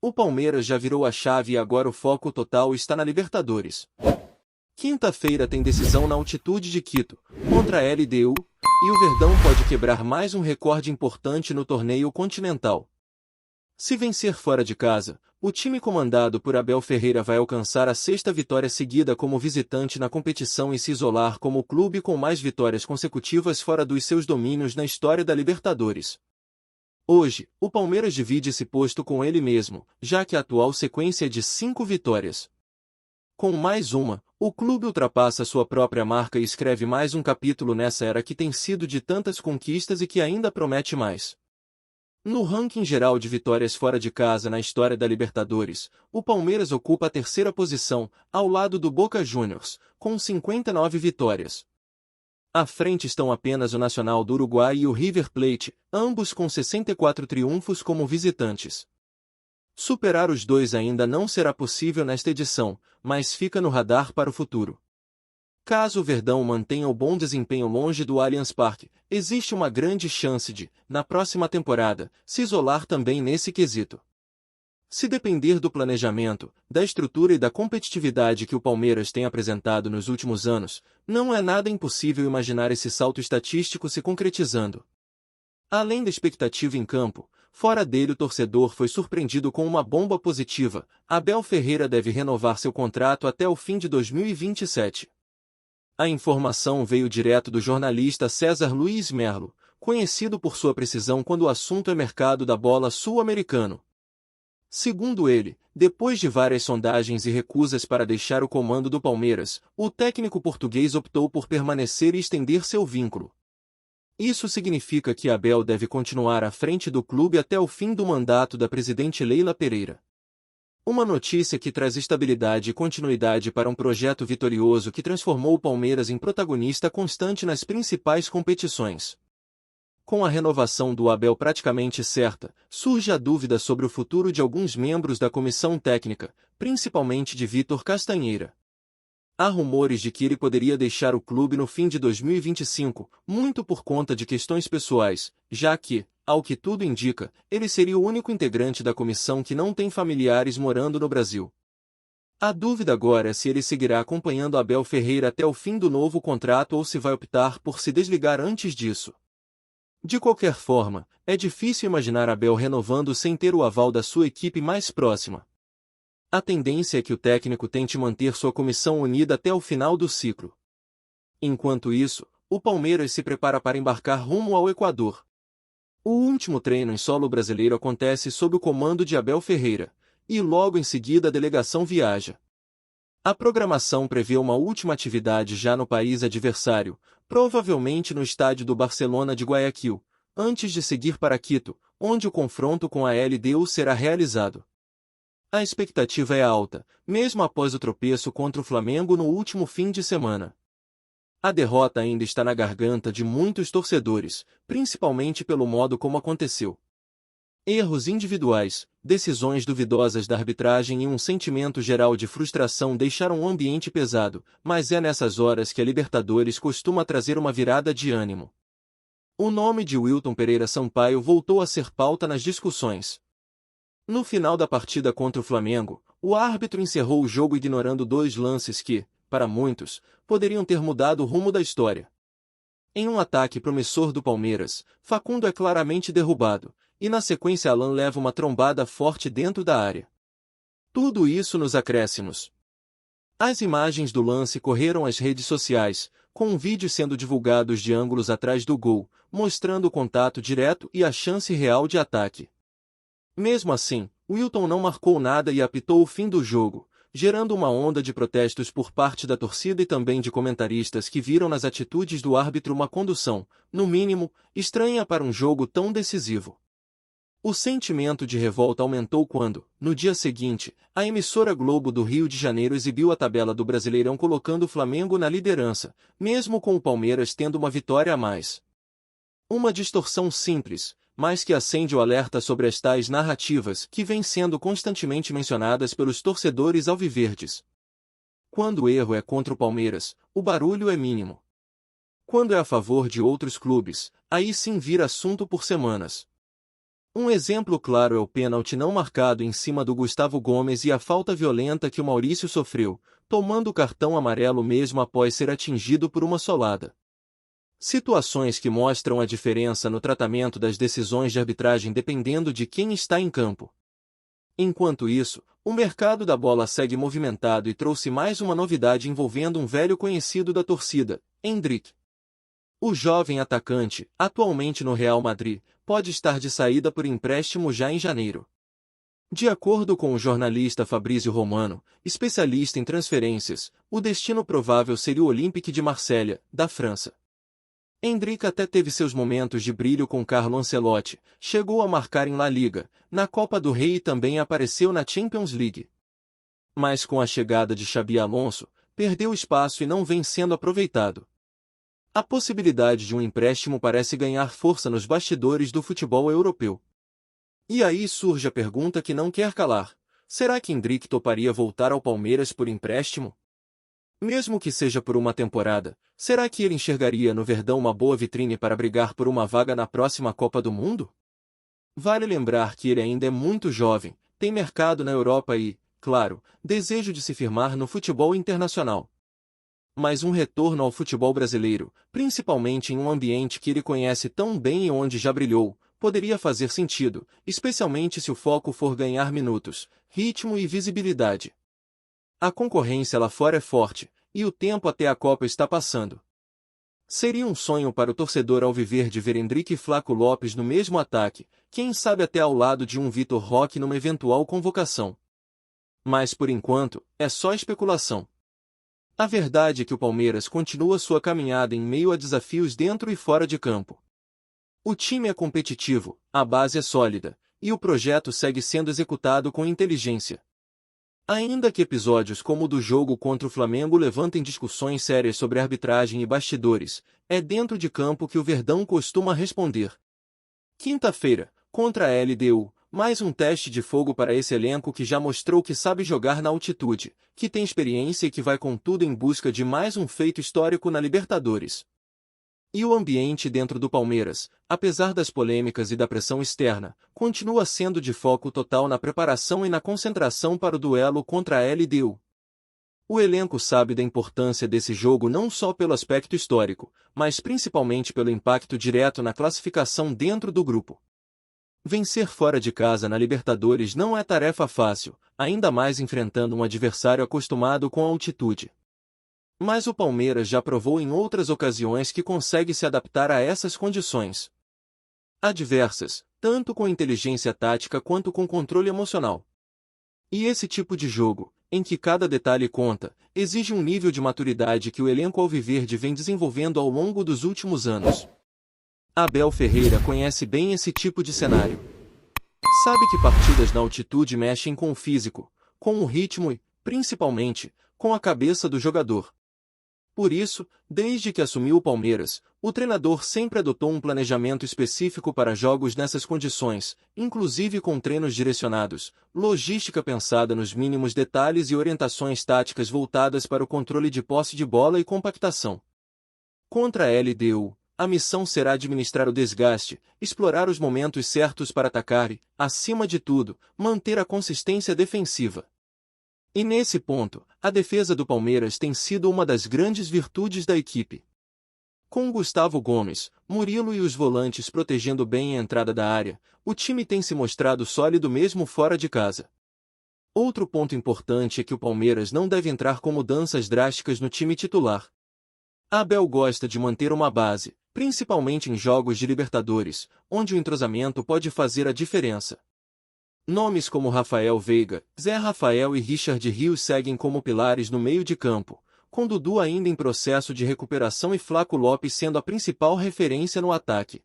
O Palmeiras já virou a chave e agora o foco total está na Libertadores. Quinta-feira tem decisão na altitude de Quito, contra a LDU, e o Verdão pode quebrar mais um recorde importante no torneio continental. Se vencer fora de casa, o time comandado por Abel Ferreira vai alcançar a sexta vitória seguida como visitante na competição e se isolar como o clube com mais vitórias consecutivas fora dos seus domínios na história da Libertadores. Hoje, o Palmeiras divide esse posto com ele mesmo, já que a atual sequência é de 5 vitórias. Com mais uma, o clube ultrapassa sua própria marca e escreve mais um capítulo nessa era que tem sido de tantas conquistas e que ainda promete mais. No ranking geral de vitórias fora de casa na história da Libertadores, o Palmeiras ocupa a terceira posição, ao lado do Boca Juniors, com 59 vitórias. À frente estão apenas o Nacional do Uruguai e o River Plate, ambos com 64 triunfos como visitantes. Superar os dois ainda não será possível nesta edição, mas fica no radar para o futuro. Caso o Verdão mantenha o bom desempenho longe do Allianz Parque, existe uma grande chance de, na próxima temporada, se isolar também nesse quesito. Se depender do planejamento, da estrutura e da competitividade que o Palmeiras tem apresentado nos últimos anos, não é nada impossível imaginar esse salto estatístico se concretizando. Além da expectativa em campo, fora dele o torcedor foi surpreendido com uma bomba positiva: Abel Ferreira deve renovar seu contrato até o fim de 2027. A informação veio direto do jornalista César Luiz Merlo, conhecido por sua precisão quando o assunto é mercado da bola sul-americano. Segundo ele, depois de várias sondagens e recusas para deixar o comando do Palmeiras, o técnico português optou por permanecer e estender seu vínculo. Isso significa que Abel deve continuar à frente do clube até o fim do mandato da presidente Leila Pereira. Uma notícia que traz estabilidade e continuidade para um projeto vitorioso que transformou o Palmeiras em protagonista constante nas principais competições. Com a renovação do Abel praticamente certa, surge a dúvida sobre o futuro de alguns membros da comissão técnica, principalmente de Vitor Castanheira. Há rumores de que ele poderia deixar o clube no fim de 2025, muito por conta de questões pessoais, já que, ao que tudo indica, ele seria o único integrante da comissão que não tem familiares morando no Brasil. A dúvida agora é se ele seguirá acompanhando Abel Ferreira até o fim do novo contrato ou se vai optar por se desligar antes disso. De qualquer forma, é difícil imaginar Abel renovando sem ter o aval da sua equipe mais próxima. A tendência é que o técnico tente manter sua comissão unida até o final do ciclo. Enquanto isso, o Palmeiras se prepara para embarcar rumo ao Equador. O último treino em solo brasileiro acontece sob o comando de Abel Ferreira, e logo em seguida a delegação viaja. A programação prevê uma última atividade já no país adversário, provavelmente no estádio do Barcelona de Guayaquil, antes de seguir para Quito, onde o confronto com a LDU será realizado. A expectativa é alta, mesmo após o tropeço contra o Flamengo no último fim de semana. A derrota ainda está na garganta de muitos torcedores, principalmente pelo modo como aconteceu. Erros individuais, decisões duvidosas da arbitragem e um sentimento geral de frustração deixaram o ambiente pesado, mas é nessas horas que a Libertadores costuma trazer uma virada de ânimo. O nome de Wilton Pereira Sampaio voltou a ser pauta nas discussões. No final da partida contra o Flamengo, o árbitro encerrou o jogo ignorando 2 lances que, para muitos, poderiam ter mudado o rumo da história. Em um ataque promissor do Palmeiras, Facundo é claramente derrubado, e na sequência Alan leva uma trombada forte dentro da área. Tudo isso nos acréscimos. As imagens do lance correram às redes sociais, com um vídeo sendo divulgado de ângulos atrás do gol, mostrando o contato direto e a chance real de ataque. Mesmo assim, Wilton não marcou nada e apitou o fim do jogo, gerando uma onda de protestos por parte da torcida e também de comentaristas que viram nas atitudes do árbitro uma condução, no mínimo, estranha para um jogo tão decisivo. O sentimento de revolta aumentou quando, no dia seguinte, a emissora Globo do Rio de Janeiro exibiu a tabela do Brasileirão colocando o Flamengo na liderança, mesmo com o Palmeiras tendo uma vitória a mais. Uma distorção simples, mas que acende o alerta sobre as tais narrativas que vêm sendo constantemente mencionadas pelos torcedores alviverdes. Quando o erro é contra o Palmeiras, o barulho é mínimo. Quando é a favor de outros clubes, aí sim vira assunto por semanas. Um exemplo claro é o pênalti não marcado em cima do Gustavo Gomes e a falta violenta que o Maurício sofreu, tomando o cartão amarelo mesmo após ser atingido por uma solada. Situações que mostram a diferença no tratamento das decisões de arbitragem dependendo de quem está em campo. Enquanto isso, o mercado da bola segue movimentado e trouxe mais uma novidade envolvendo um velho conhecido da torcida, Endrick. O jovem atacante, atualmente no Real Madrid, pode estar de saída por empréstimo já em janeiro. De acordo com o jornalista Fabrício Romano, especialista em transferências, o destino provável seria o Olympique de Marselha, da França. Endrick até teve seus momentos de brilho com Carlo Ancelotti, chegou a marcar em La Liga, na Copa do Rei e também apareceu na Champions League. Mas com a chegada de Xabi Alonso, perdeu espaço e não vem sendo aproveitado. A possibilidade de um empréstimo parece ganhar força nos bastidores do futebol europeu. E aí surge a pergunta que não quer calar: será que Endrick toparia voltar ao Palmeiras por empréstimo? Mesmo que seja por uma temporada, será que ele enxergaria no Verdão uma boa vitrine para brigar por uma vaga na próxima Copa do Mundo? Vale lembrar que ele ainda é muito jovem, tem mercado na Europa e, claro, desejo de se firmar no futebol internacional. Mas um retorno ao futebol brasileiro, principalmente em um ambiente que ele conhece tão bem e onde já brilhou, poderia fazer sentido, especialmente se o foco for ganhar minutos, ritmo e visibilidade. A concorrência lá fora é forte, e o tempo até a Copa está passando. Seria um sonho para o torcedor alviverde ver Endrick e Flaco Lopes no mesmo ataque, quem sabe até ao lado de um Vitor Roque numa eventual convocação. Mas por enquanto, é só especulação. A verdade é que o Palmeiras continua sua caminhada em meio a desafios dentro e fora de campo. O time é competitivo, a base é sólida, e o projeto segue sendo executado com inteligência. Ainda que episódios como o do jogo contra o Flamengo levantem discussões sérias sobre arbitragem e bastidores, é dentro de campo que o Verdão costuma responder. Quinta-feira, contra a LDU, mais um teste de fogo para esse elenco que já mostrou que sabe jogar na altitude, que tem experiência e que vai com tudo em busca de mais um feito histórico na Libertadores. E o ambiente dentro do Palmeiras, apesar das polêmicas e da pressão externa, continua sendo de foco total na preparação e na concentração para o duelo contra a LDU. O elenco sabe da importância desse jogo não só pelo aspecto histórico, mas principalmente pelo impacto direto na classificação dentro do grupo. Vencer fora de casa na Libertadores não é tarefa fácil, ainda mais enfrentando um adversário acostumado com a altitude. Mas o Palmeiras já provou em outras ocasiões que consegue se adaptar a essas condições adversas, tanto com inteligência tática quanto com controle emocional. E esse tipo de jogo, em que cada detalhe conta, exige um nível de maturidade que o elenco alviverde vem desenvolvendo ao longo dos últimos anos. Abel Ferreira conhece bem esse tipo de cenário. Sabe que partidas na altitude mexem com o físico, com o ritmo e, principalmente, com a cabeça do jogador. Por isso, desde que assumiu o Palmeiras, o treinador sempre adotou um planejamento específico para jogos nessas condições, inclusive com treinos direcionados, logística pensada nos mínimos detalhes e orientações táticas voltadas para o controle de posse de bola e compactação. Contra a LDU, a missão será administrar o desgaste, explorar os momentos certos para atacar e, acima de tudo, manter a consistência defensiva. E nesse ponto, a defesa do Palmeiras tem sido uma das grandes virtudes da equipe. Com Gustavo Gomes, Murilo e os volantes protegendo bem a entrada da área, o time tem se mostrado sólido mesmo fora de casa. Outro ponto importante é que o Palmeiras não deve entrar com mudanças drásticas no time titular. Abel gosta de manter uma base, principalmente em jogos de Libertadores, onde o entrosamento pode fazer a diferença. Nomes como Rafael Veiga, Zé Rafael e Richard Rios seguem como pilares no meio de campo, com Dudu ainda em processo de recuperação e Flaco Lopes sendo a principal referência no ataque.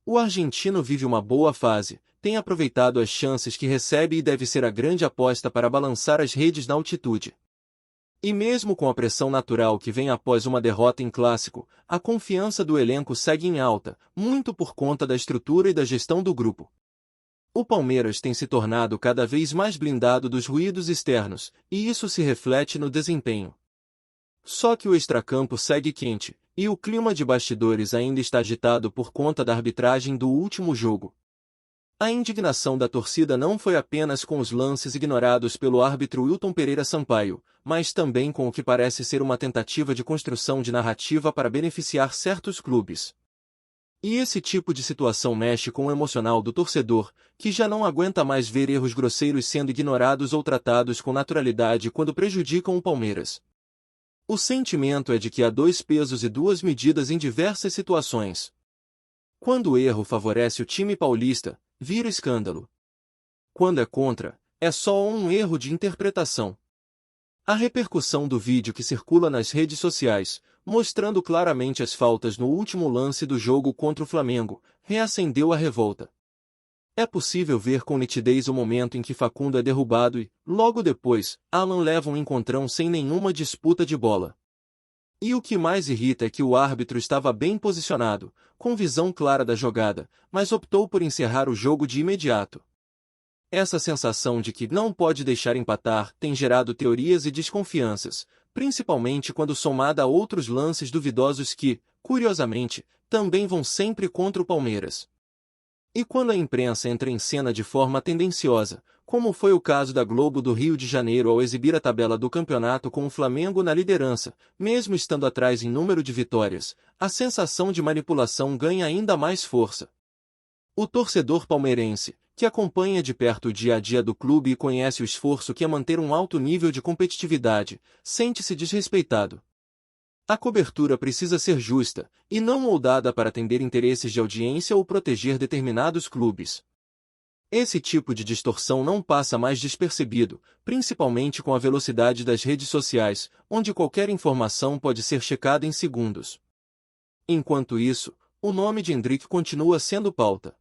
O argentino vive uma boa fase, tem aproveitado as chances que recebe e deve ser a grande aposta para balançar as redes na altitude. E mesmo com a pressão natural que vem após uma derrota em clássico, a confiança do elenco segue em alta, muito por conta da estrutura e da gestão do grupo. O Palmeiras tem se tornado cada vez mais blindado dos ruídos externos, e isso se reflete no desempenho. Só que o extracampo segue quente, e o clima de bastidores ainda está agitado por conta da arbitragem do último jogo. A indignação da torcida não foi apenas com os lances ignorados pelo árbitro Wilton Pereira Sampaio, mas também com o que parece ser uma tentativa de construção de narrativa para beneficiar certos clubes. E esse tipo de situação mexe com o emocional do torcedor, que já não aguenta mais ver erros grosseiros sendo ignorados ou tratados com naturalidade quando prejudicam o Palmeiras. O sentimento é de que há dois pesos e duas medidas em diversas situações. Quando o erro favorece o time paulista, vira escândalo. Quando é contra, é só um erro de interpretação. A repercussão do vídeo que circula nas redes sociais, mostrando claramente as faltas no último lance do jogo contra o Flamengo, reacendeu a revolta. É possível ver com nitidez o momento em que Facundo é derrubado e, logo depois, Alan leva um encontrão sem nenhuma disputa de bola. E o que mais irrita é que o árbitro estava bem posicionado, com visão clara da jogada, mas optou por encerrar o jogo de imediato. Essa sensação de que não pode deixar empatar tem gerado teorias e desconfianças, principalmente quando somada a outros lances duvidosos que, curiosamente, também vão sempre contra o Palmeiras. E quando a imprensa entra em cena de forma tendenciosa, como foi o caso da Globo do Rio de Janeiro ao exibir a tabela do campeonato com o Flamengo na liderança, mesmo estando atrás em número de vitórias, a sensação de manipulação ganha ainda mais força. O torcedor palmeirense, que acompanha de perto o dia a dia do clube e conhece o esforço que é manter um alto nível de competitividade, sente-se desrespeitado. A cobertura precisa ser justa, e não moldada para atender interesses de audiência ou proteger determinados clubes. Esse tipo de distorção não passa mais despercebido, principalmente com a velocidade das redes sociais, onde qualquer informação pode ser checada em segundos. Enquanto isso, o nome de Endrick continua sendo pauta.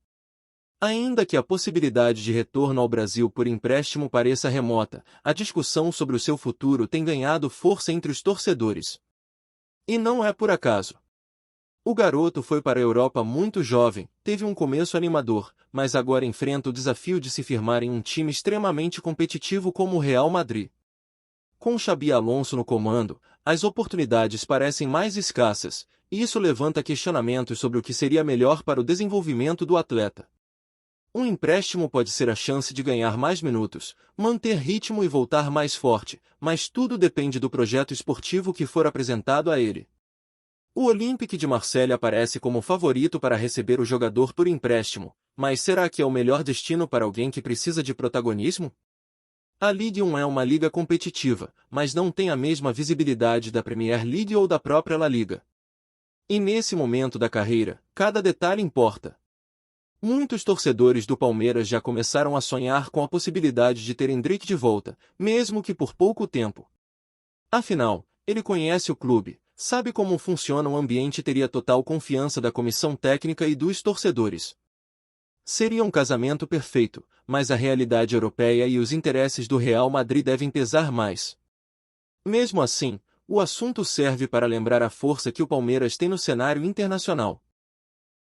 Ainda que a possibilidade de retorno ao Brasil por empréstimo pareça remota, a discussão sobre o seu futuro tem ganhado força entre os torcedores. E não é por acaso. O garoto foi para a Europa muito jovem, teve um começo animador, mas agora enfrenta o desafio de se firmar em um time extremamente competitivo como o Real Madrid. Com Xabi Alonso no comando, as oportunidades parecem mais escassas, e isso levanta questionamentos sobre o que seria melhor para o desenvolvimento do atleta. Um empréstimo pode ser a chance de ganhar mais minutos, manter ritmo e voltar mais forte, mas tudo depende do projeto esportivo que for apresentado a ele. O Olympique de Marseille aparece como favorito para receber o jogador por empréstimo, mas será que é o melhor destino para alguém que precisa de protagonismo? A Ligue 1 é uma liga competitiva, mas não tem a mesma visibilidade da Premier League ou da própria La Liga. E nesse momento da carreira, cada detalhe importa. Muitos torcedores do Palmeiras já começaram a sonhar com a possibilidade de ter Endrick de volta, mesmo que por pouco tempo. Afinal, ele conhece o clube, sabe como funciona o ambiente e teria total confiança da comissão técnica e dos torcedores. Seria um casamento perfeito, mas a realidade europeia e os interesses do Real Madrid devem pesar mais. Mesmo assim, o assunto serve para lembrar a força que o Palmeiras tem no cenário internacional.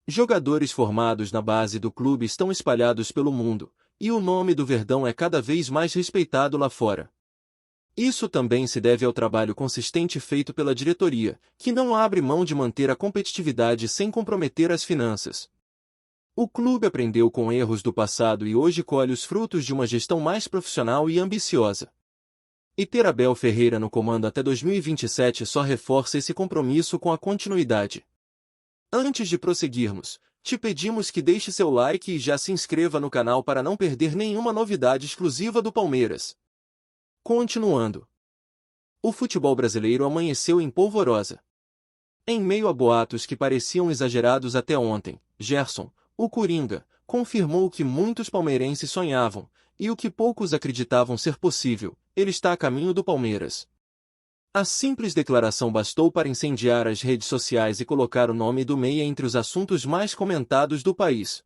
Jogadores formados na base do clube estão espalhados pelo mundo, e o nome do Verdão é cada vez mais respeitado lá fora. Isso também se deve ao trabalho consistente feito pela diretoria, que não abre mão de manter a competitividade sem comprometer as finanças. O clube aprendeu com erros do passado e hoje colhe os frutos de uma gestão mais profissional e ambiciosa. E ter Abel Ferreira no comando até 2027 só reforça esse compromisso com a continuidade. Antes de prosseguirmos, te pedimos que deixe seu like e já se inscreva no canal para não perder nenhuma novidade exclusiva do Palmeiras. Continuando. O futebol brasileiro amanheceu em polvorosa. Em meio a boatos que pareciam exagerados até ontem, Gerson, o Coringa, confirmou o que muitos palmeirenses sonhavam, e o que poucos acreditavam ser possível: ele está a caminho do Palmeiras. A simples declaração bastou para incendiar as redes sociais e colocar o nome do meia entre os assuntos mais comentados do país.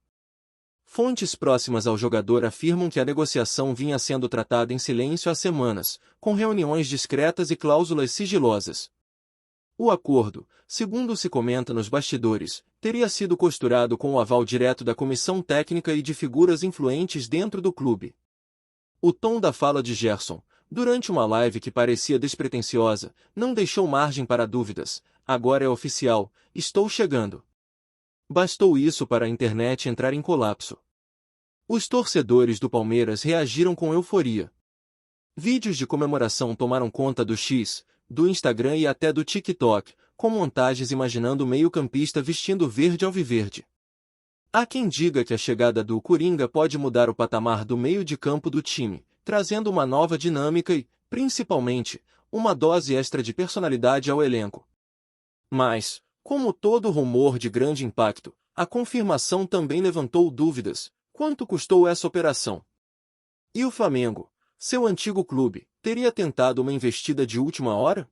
Fontes próximas ao jogador afirmam que a negociação vinha sendo tratada em silêncio há semanas, com reuniões discretas e cláusulas sigilosas. O acordo, segundo se comenta nos bastidores, teria sido costurado com o aval direto da comissão técnica e de figuras influentes dentro do clube. O tom da fala de Gerson, durante uma live que parecia despretensiosa, não deixou margem para dúvidas. Agora é oficial, estou chegando. Bastou isso para a internet entrar em colapso. Os torcedores do Palmeiras reagiram com euforia. Vídeos de comemoração tomaram conta do X, do Instagram e até do TikTok, com montagens imaginando o meio-campista vestindo verde alviverde. Há quem diga que a chegada do Coringa pode mudar o patamar do meio de campo do time, trazendo uma nova dinâmica e, principalmente, uma dose extra de personalidade ao elenco. Mas, como todo rumor de grande impacto, a confirmação também levantou dúvidas. Quanto custou essa operação? E o Flamengo, seu antigo clube, teria tentado uma investida de última hora?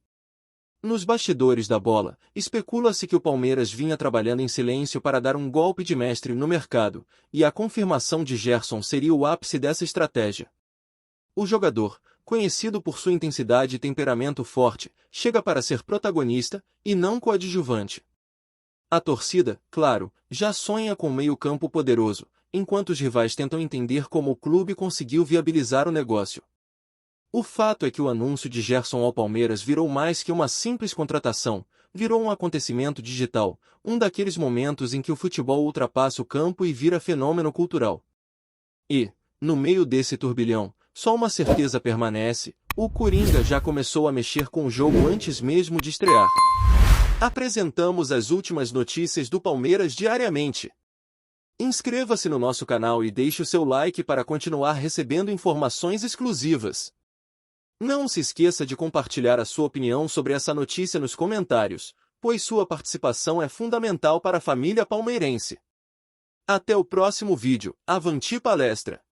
Nos bastidores da bola, especula-se que o Palmeiras vinha trabalhando em silêncio para dar um golpe de mestre no mercado, e a confirmação de Gerson seria o ápice dessa estratégia. O jogador, conhecido por sua intensidade e temperamento forte, chega para ser protagonista, e não coadjuvante. A torcida, claro, já sonha com um meio-campo poderoso, enquanto os rivais tentam entender como o clube conseguiu viabilizar o negócio. O fato é que o anúncio de Gerson ao Palmeiras virou mais que uma simples contratação, virou um acontecimento digital, um daqueles momentos em que o futebol ultrapassa o campo e vira fenômeno cultural. E, no meio desse turbilhão, só uma certeza permanece: o Coringa já começou a mexer com o jogo antes mesmo de estrear. Apresentamos as últimas notícias do Palmeiras diariamente. Inscreva-se no nosso canal e deixe o seu like para continuar recebendo informações exclusivas. Não se esqueça de compartilhar a sua opinião sobre essa notícia nos comentários, pois sua participação é fundamental para a família palmeirense. Até o próximo vídeo. Avante palestra!